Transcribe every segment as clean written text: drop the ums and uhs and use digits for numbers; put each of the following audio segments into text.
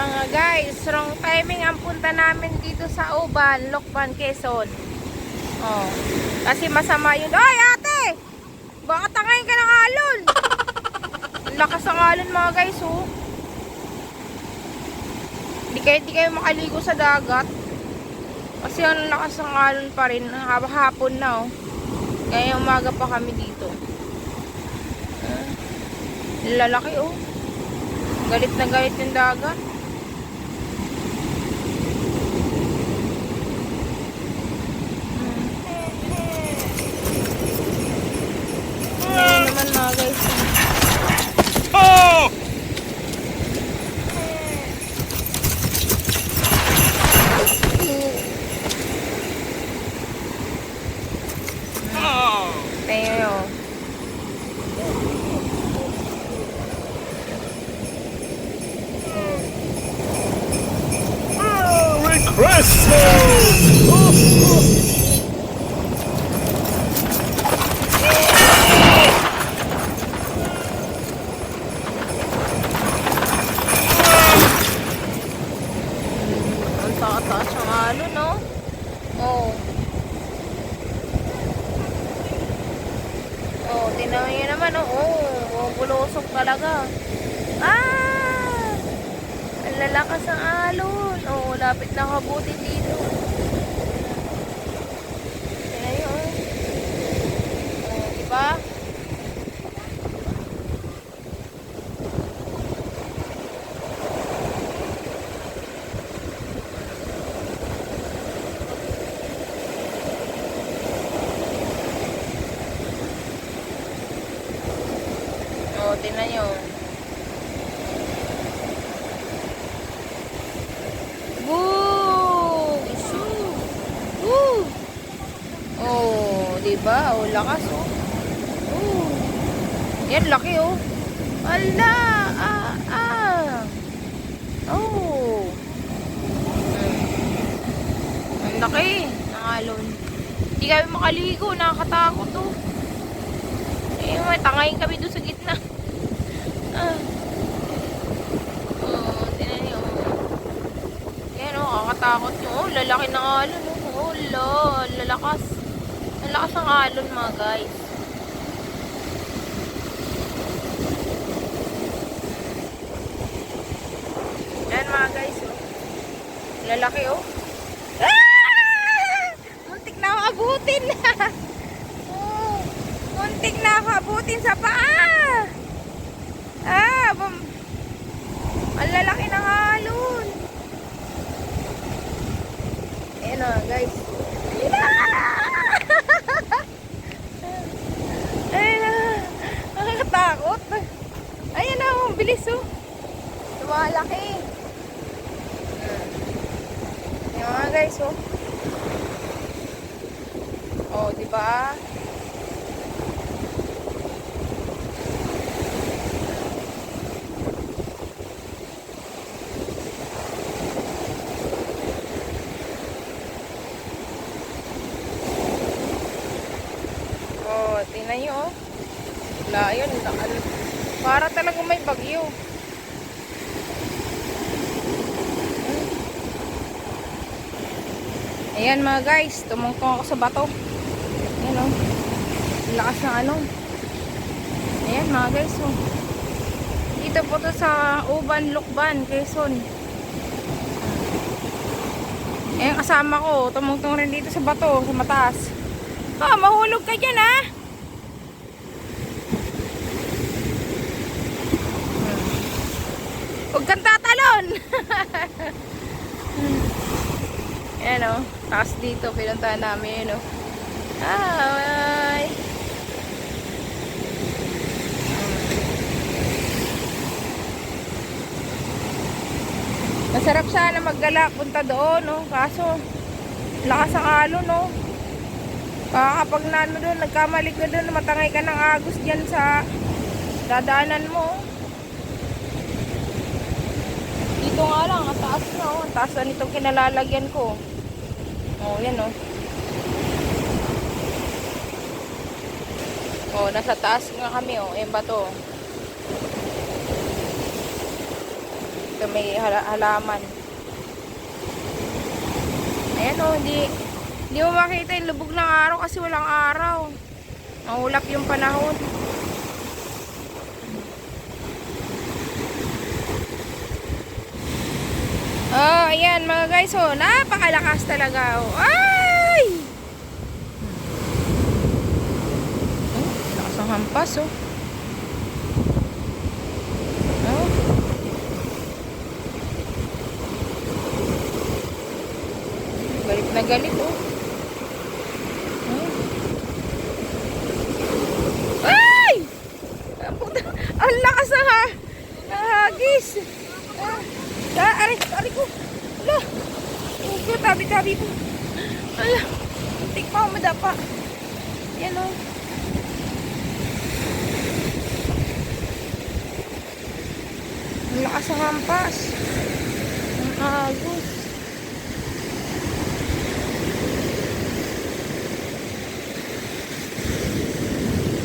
mga guys, wrong timing ang punta namin dito sa Uban, Lokban, Quezon. Oh, kasi masama yun. Ay ate! Baka tangayin ka ng alon. Lakas ng alon mga guys, oh. Hindi kayo makaligo sa dagat. Kasi ang lakas ng alon pa rin. Hapon na, oh. Kaya umaga pa kami dito. Lalaki, oh. Galit na galit yung dagat. Ngayon naman mga guys. Oh! Tayo. Merry Christmas! Ang taas ang alon, no? Oh. Oh, tinaw niya naman, oh. Oh, bulusok talaga. Ah! Ang lalakas ang alon. Oh, lapit na kabuti dito. Tingnan niyo, oh. Oh, diba? Oh, tingnan niyo. Woo! Shoo! Woo! Oh, diba? Oh, lakas, oh. Oh. Yan, laki, oh. Ala! Ah! Ah! Oh! Ang laki ng alon. Hindi kami makaligo. Nakakatakot, oh. Eh, may tangayin kami doon sa gitna. Ah. Oh, tinan niyo. Yan, oh, kakatakot nyo. Oh, lalaki ng alon, oh. Oh, lalakas. Lalakas ang alon, mga guys. Yan, mga guys, oh. Lalaki, oh. Ah! Muntik na ako abutin. Oh, muntik na ako abutin sa paa. Ah, ang lalaki ng alon. Ayan na, guys. Ayan na! Ayan na. Nakakatakot. Ayan na, ang bilis, oh. Lumalaki. Ayan mga guys, oh. Oh, diba? Oh, tingnan nyo, oh. Wala, yun. Para talagang may bagyo. Ayan mga guys, tumungtong ako sa bato. Ayan, oh. Lakas ng ano. Ayan mga guys, oh. Dito po to sa Uban, Lokban, Quezon. Ayan kasama ko, tumungtong rin dito sa bato, sa mataas. Ah, mahulog ka dyan, ah. Huwag kang tatalon. Ayan, oh. Taas dito, pinuntahan namin, oh. Hi! Masarap sana maggala, punta doon, no? Kaso, lakas ang alon, no? Kapag na ano doon, nagkamali ka doon, matangay ka ng agos dyan sa dadaanan mo. Dito nga lang, ang taas na, oh. Ang taas na nitong kinalalagyan ko. Oh, yan, oh. Oh, nasa taas nga kami, oh. Ayan ba to? Sa may halaman. Ayan o, hindi mo makita yung lubog ng araw kasi walang araw. Maulap yung panahon. Oh, ayan mga guys, oh, napakalakas talaga. Oh. Ay! Lakas ng hampas, oh. Oh. Galit na galit, oh. Oh. Ay! Ang lakas ng hagis. Aray ko. Ala. Ugo, tabi-tabi po. Ala. Muntik pa ako madapa. Yan o. Ang lakas ng hampas. Ang agos.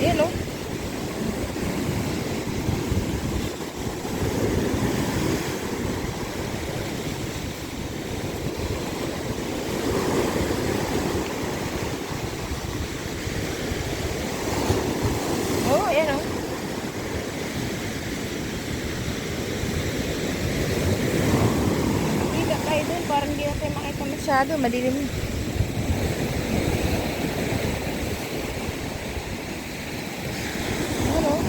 Yan o. Oh, ayan o. Higa tayo dun. Parang hindi na tayo makita masyado. Madilim. Ayan o.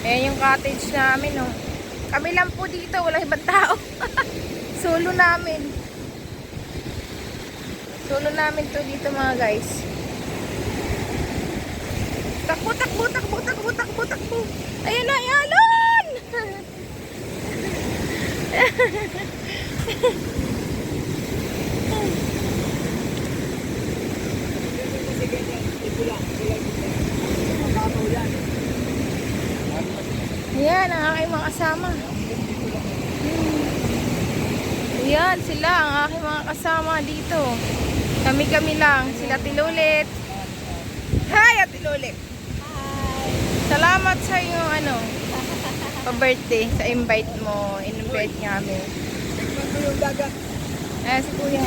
Ayan yung cottage namin o. Kami lang po dito. Walang ibang tao. Solo namin. Solo namin to dito mga guys. Takbo. Ayan na, alon! Ayan ang aking mga kasama. Ayan sila ang aking mga kasama dito. Kami lang. Sila Tilulit. Hi, Ate Lulit. Hi. Salamat sa iyong pa-birthday. Sa invite mo. In-invite nga kami. Tikman mo yung dagat. Ayan si Kuya.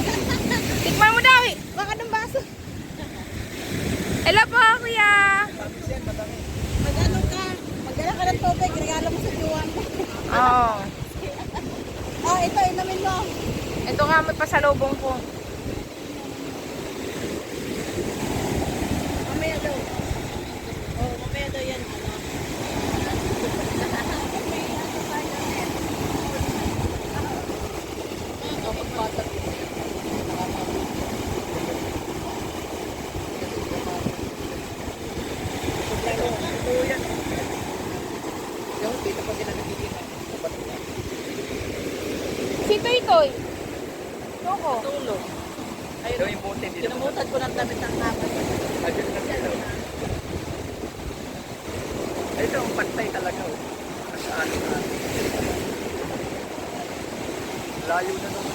Tikman mo daw eh. Baka ng baso. Hello po, Kuya. Mag-ano ka? Magdala ka ng tubig. Regalo mo sa juwan. Oo. Ito, inamin mo. Ito nga may pasalubong ko. Mamaya daw. Mamaya daw yan. Si Toy. Loko. Tulog. Ayun yung bote. Kinumutan ko ng damit ng namin. Ito ang pantay talaga. Saan? Layo na nung